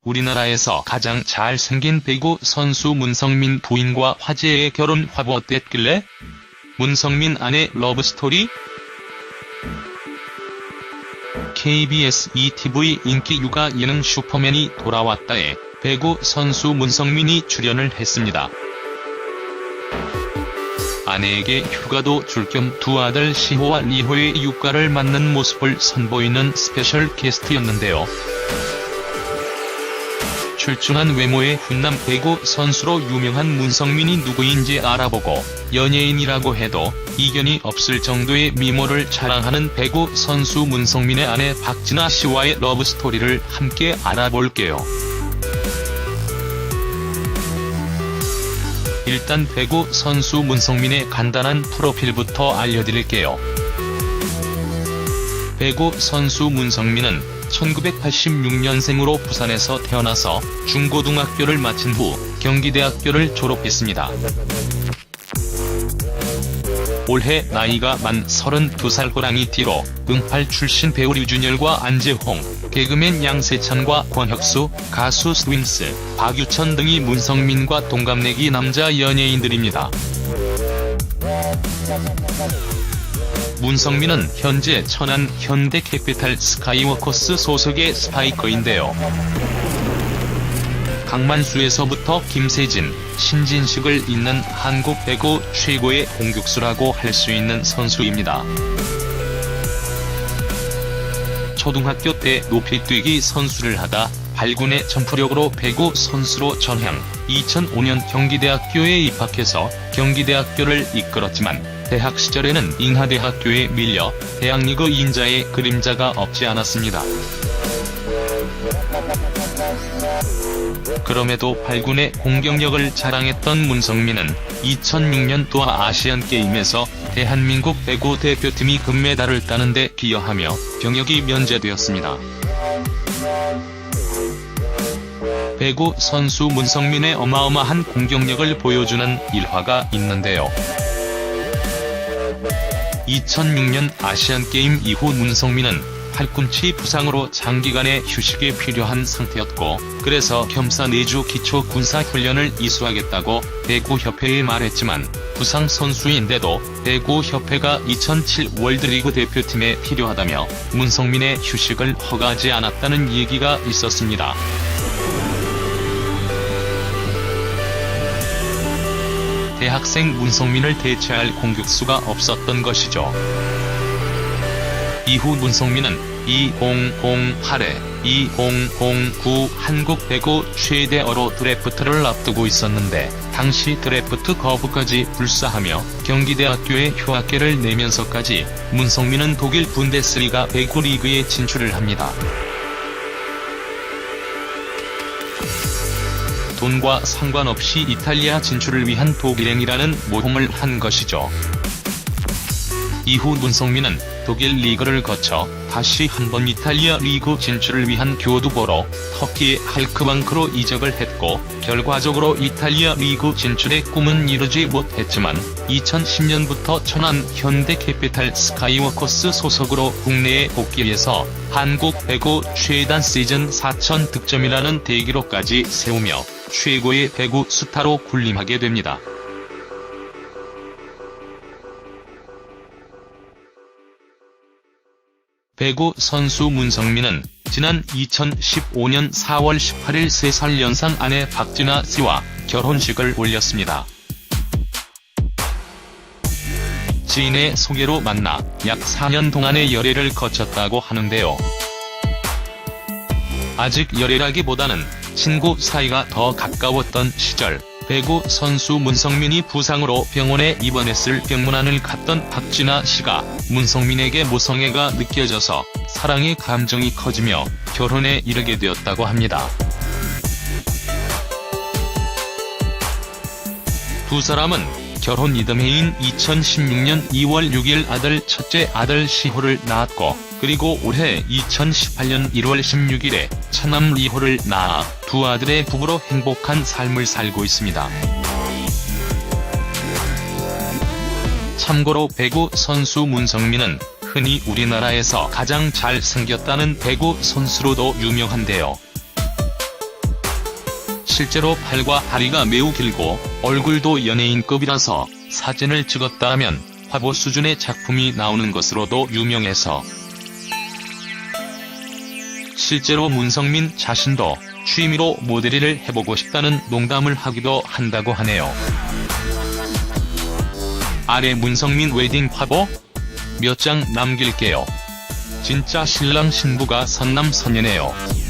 우리나라에서 가장 잘생긴 배구 선수 문성민 부인과 화제의 결혼 화보 어땠길래? 문성민 아내 러브스토리? KBS ETV 인기 육아 예능 슈퍼맨이 돌아왔다에 배구 선수 문성민이 출연을 했습니다. 아내에게 휴가도 줄 겸 두 아들 시호와 리호의 육가를 맡는 모습을 선보이는 스페셜 게스트였는데요. 출중한 외모의 훈남 배구 선수로 유명한 문성민이 누구인지 알아보고 연예인이라고 해도 이견이 없을 정도의 미모를 자랑하는 배구 선수 문성민의 아내 박진아 씨와의 러브스토리를 함께 알아볼게요. 일단 배구 선수 문성민의 간단한 프로필부터 알려드릴게요. 배구 선수 문성민은 1986년생으로 부산에서 태어나서 중고등학교를 마친 후 경기대학교를 졸업했습니다. 올해 나이가 만 32살 호랑이띠로 응팔 출신 배우 류준열과 안재홍, 개그맨 양세찬과 권혁수, 가수 스윙스, 박유천 등이 문성민과 동갑내기 남자 연예인들입니다. 문성민은 현재 천안 현대캐피탈 스카이워커스 소속의 스파이커인데요. 강만수에서부터 김세진, 신진식을 잇는 한국 배구 최고의 공격수라고 할 수 있는 선수입니다. 초등학교 때 높이뛰기 선수를 하다 8군의 점프력으로 배구 선수로 전향, 2005년 경기대학교에 입학해서 경기대학교를 이끌었지만 대학 시절에는 인하대학교에 밀려 대학리그 인자의 그림자가 없지 않았습니다. 그럼에도 8군의 공격력을 자랑했던 문성민은 2006년 도하 아시안게임에서 대한민국 배구 대표팀이 금메달을 따는 데 기여하며 병역이 면제되었습니다. 배구 선수 문성민의 어마어마한 공격력을 보여주는 일화가 있는데요. 2006년 아시안게임 이후 문성민은 팔꿈치 부상으로 장기간의 휴식이 필요한 상태였고, 그래서 겸사 내주 기초군사훈련을 이수하겠다고 배구협회에 말했지만 부상 선수인데도 배구협회가 2007 월드리그 대표팀에 필요하다며 문성민의 휴식을 허가하지 않았다는 얘기가 있었습니다. 대학생 문성민을 대체할 공격수가 없었던 것이죠. 이후 문성민은 2008에 2009 한국 배구 최대어로 드래프트를 앞두고 있었는데 당시 드래프트 거부까지 불사하며 경기대학교에 휴학계를 내면서까지 문성민은 독일 분데스리가 배구 리그에 진출을 합니다. 돈과 상관없이 이탈리아 진출을 위한 독일행이라는 모험을 한 것이죠. 이후 문성민은 독일 리그를 거쳐 다시 한번 이탈리아 리그 진출을 위한 교두보로 터키의 할크방크로 이적을 했고, 결과적으로 이탈리아 리그 진출의 꿈은 이루지 못했지만 2010년부터 천안 현대캐피탈 스카이워커스 소속으로 국내에 복귀해서 한국 배구 최단 시즌 4,000 득점이라는 대기록까지 세우며 최고의 배구 스타로 군림하게 됩니다. 배구 선수 문성민은 지난 2015년 4월 18일 3살 연상 아내 박진아 씨와 결혼식을 올렸습니다. 지인의 소개로 만나 약 4년 동안의 열애를 거쳤다고 하는데요. 아직 열애라기보다는 친구 사이가 더 가까웠던 시절, 배구 선수 문성민이 부상으로 병원에 입원했을 병문안을 갔던 박진아 씨가 문성민에게 모성애가 느껴져서 사랑의 감정이 커지며 결혼에 이르게 되었다고 합니다. 두 사람은 결혼 이듬해인 2016년 2월 6일 첫째 아들 시호를 낳았고, 그리고 올해 2018년 1월 16일에 차남 리호를 낳아 두 아들의 부부로 행복한 삶을 살고 있습니다. 참고로 배구 선수 문성민은 흔히 우리나라에서 가장 잘생겼다는 배구 선수로도 유명한데요. 실제로 팔과 다리가 매우 길고 얼굴도 연예인급이라서 사진을 찍었다 하면 화보 수준의 작품이 나오는 것으로도 유명해서 실제로 문성민 자신도 취미로 모델일을 해보고 싶다는 농담을 하기도 한다고 하네요. 아래 문성민 웨딩 화보 몇 장 남길게요. 진짜 신랑 신부가 선남선녀네요.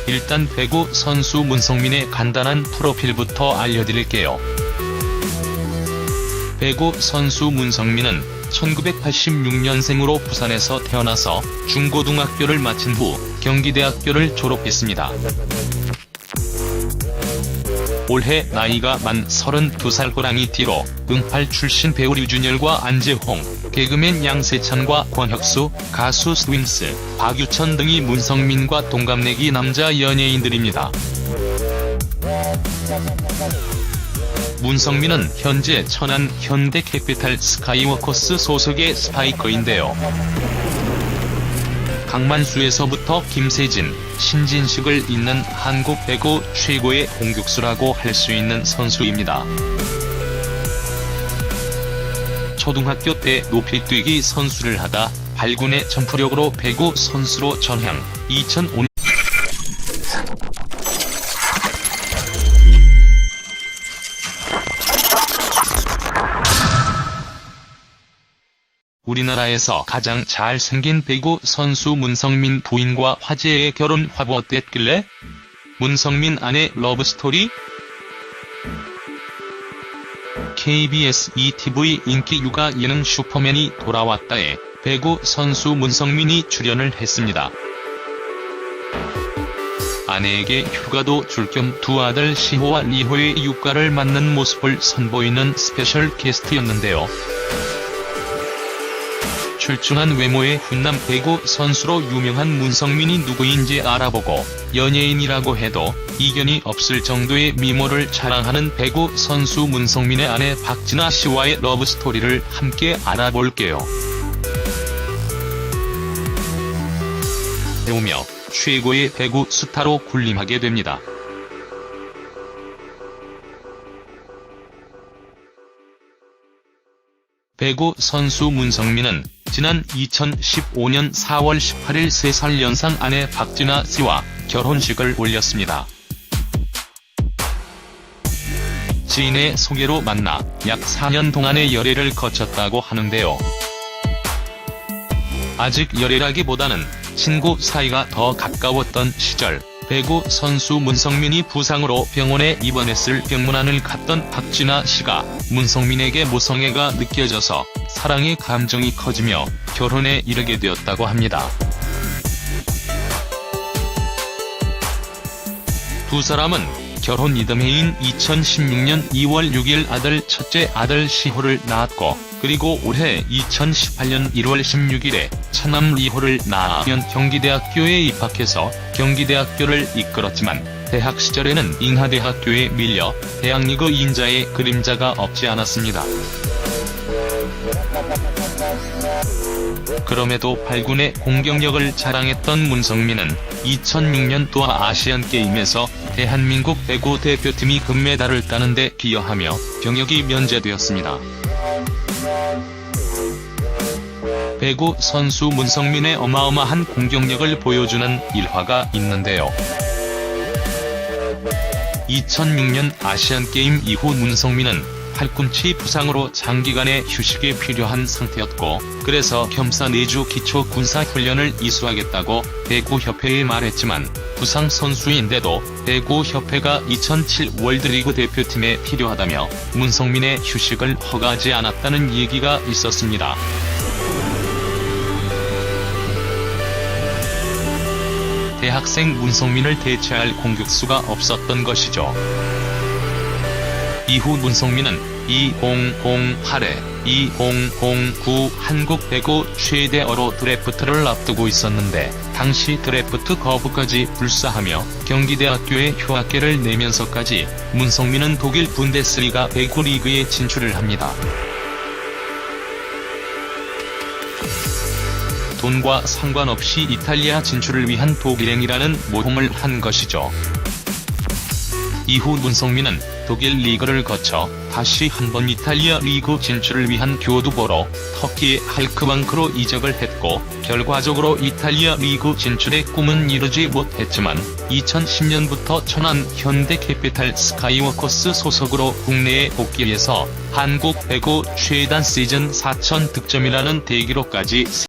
일단 배구 선수 문성민의 간단한 프로필부터 알려드릴게요. 배구 선수 문성민은 1986년생으로 부산에서 태어나서 중고등학교를 마친 후 경기대학교를 졸업했습니다. 올해 나이가 만 32살 호랑이 뒤로 응팔 출신 배우 류준열과 안재홍, 개그맨 양세찬과 권혁수, 가수 스윙스, 박유천 등이 문성민과 동갑내기 남자 연예인들입니다. 문성민은 현재 천안 현대캐피탈 스카이워커스 소속의 스파이커인데요. 강만수에서부터 김세진, 신진식을 잇는 한국 배구 최고의 공격수라고 할 수 있는 선수입니다. 초등학교 때 높이뛰기 선수를 하다 발군의 점프력으로 배구 선수로 전향. 2005년 우리나라에서 가장 잘생긴 배구 선수 문성민 부인과 화제의 결혼 화보 어땠길래? 문성민 아내 러브스토리? KBS ETV 인기 육아 예능 슈퍼맨이 돌아왔다에 배구 선수 문성민이 출연을 했습니다. 아내에게 휴가도 줄 겸 두 아들 시호와 리호의 육가를 맡는 모습을 선보이는 스페셜 게스트였는데요. 출중한 외모의 훈남 배구 선수로 유명한 문성민이 누구인지 알아보고 연예인이라고 해도 이견이 없을 정도의 미모를 자랑하는 배구 선수 문성민의 아내 박진아 씨와의 러브스토리를 함께 알아볼게요. 배우며 최고의 배구 스타로 군림하게 됩니다. 배구 선수 문성민은 지난 2015년 4월 18일 3살 연상 아내 박진아 씨와 결혼식을 올렸습니다. 지인의 소개로 만나 약 4년 동안의 열애를 거쳤다고 하는데요. 아직 열애라기보다는 친구 사이가 더 가까웠던 시절, 배구 선수 문성민이 부상으로 병원에 입원했을 병문안을 갔던 박진아 씨가 문성민에게 모성애가 느껴져서 사랑의 감정이 커지며 결혼에 이르게 되었다고 합니다. 두 사람은 결혼 이듬해인 2016년 2월 6일 첫째 아들 시호를 낳았고, 그리고 올해 2018년 1월 16일에 차남 리호를 낳으면 경기대학교에 입학해서 경기대학교를 이끌었지만 대학 시절에는 인하대학교에 밀려 대학리그 인자의 그림자가 없지 않았습니다. 그럼에도 발군의 공격력을 자랑했던 문성민은 2006년 도하 아시안게임에서 대한민국 배구 대표팀이 금메달을 따는 데 기여하며 병역이 면제되었습니다. 배구 선수 문성민의 어마어마한 공격력을 보여주는 일화가 있는데요. 2006년 아시안게임 이후 문성민은 팔꿈치 부상으로 장기간의 휴식이 필요한 상태였고, 그래서 겸사 내주 기초 군사훈련을 이수하겠다고 배구협회에 말했지만, 부상 선수인데도 배구협회가 2007 월드리그 대표팀에 필요하다며 문성민의 휴식을 허가하지 않았다는 얘기가 있었습니다. 대학생 문성민을 대체할 공격수가 없었던 것이죠. 이후 문성민은 2008에 2009 한국 배구 최대 어로 드래프트를 앞두고 있었는데 당시 드래프트 거부까지 불사하며 경기대학교에 휴학계를 내면서까지 문성민은 독일 분데스리가 배구 리그에 진출을 합니다. 돈과 상관없이 이탈리아 진출을 위한 독일행이라는 모험을 한 것이죠. 이후 문성민은 독일 리그를 거쳐 다시 한번 이탈리아 리그 진출을 위한 교두보로 터키의 할크방크로 이적을 했고, 결과적으로 이탈리아 리그 진출의 꿈은 이루지 못했지만 2010년부터 천안 현대캐피탈 스카이워커스 소속으로 국내에 복귀해서 한국 배구 최단 시즌 4,000 득점이라는 대기록까지